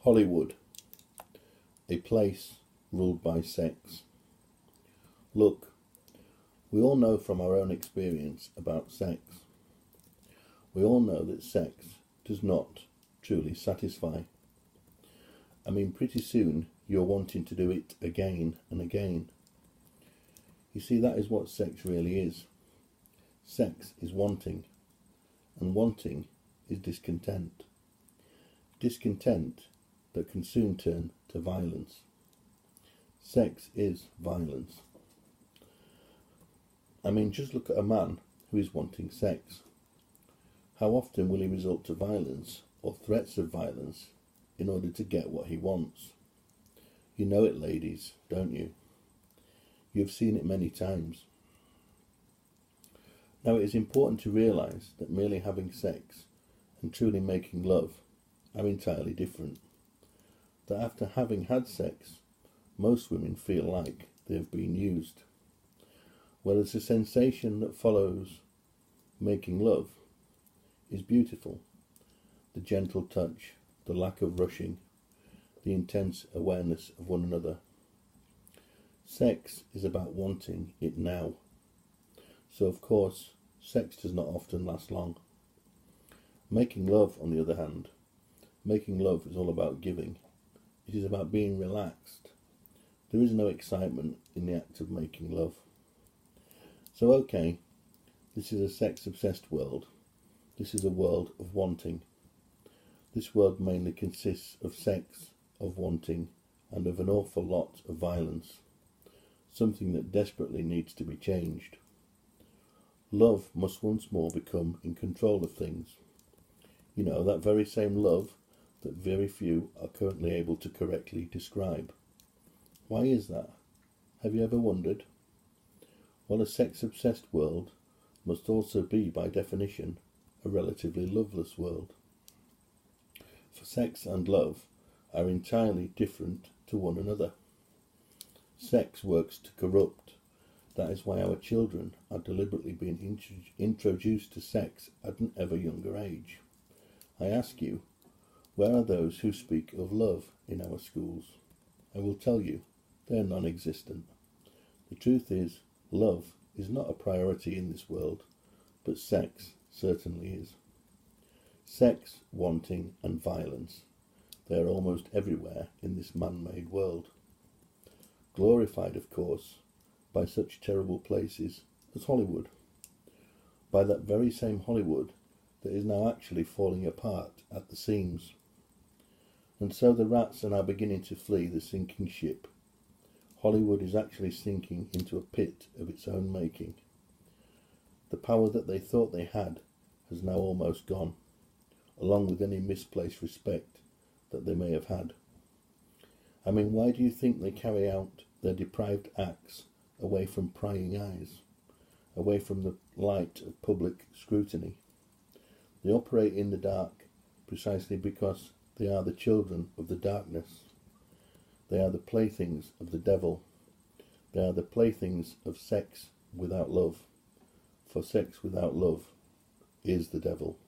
Hollywood, a place ruled by sex. Look, we all know from our own experience about sex. We all know that sex does not truly satisfy. I mean, pretty soon you're wanting to do it again and again. You see, that is what sex really is. Sex is wanting, and wanting is discontent. Discontent that can soon turn to violence. Sex is violence. I mean, just look at a man who is wanting sex. How often will he resort to violence or threats of violence in order to get what he wants? You know it, ladies, don't you? You've seen it many times. Now, it is important to realise that merely having sex and truly making love are entirely different. That after having had sex, most women feel like they have been used. Whereas the sensation that follows making love is beautiful. The gentle touch, the lack of rushing, the intense awareness of one another. Sex is about wanting it now. So of course, sex does not often last long. Making love, on the other hand, making love is all about giving. It is about being relaxed. There is no excitement in the act of making love. So okay, this is a sex-obsessed world. This is a world of wanting. This world mainly consists of sex, of wanting, and of an awful lot of violence. Something that desperately needs to be changed. Love must once more become in control of things. You know, that very same love that very few are currently able to correctly describe. Why is that? Have you ever wondered? Well, a sex-obsessed world must also be, by definition, a relatively loveless world. For sex and love are entirely different to one another. Sex works to corrupt. That is why our children are deliberately being introduced to sex at an ever younger age. I ask you, where are those who speak of love in our schools? I will tell you, they are non-existent. The truth is, love is not a priority in this world, but sex certainly is. Sex, wanting, and violence, they are almost everywhere in this man-made world. Glorified, of course, by such terrible places as Hollywood. By that very same Hollywood that is now actually falling apart at the seams. And so the rats are now beginning to flee the sinking ship. Hollywood is actually sinking into a pit of its own making. The power that they thought they had has now almost gone, along with any misplaced respect that they may have had. I mean, why do you think they carry out their deprived acts away from prying eyes, away from the light of public scrutiny? They operate in the dark precisely because they are the children of the darkness. They are the playthings of the devil. They are the playthings of sex without love. For sex without love is the devil.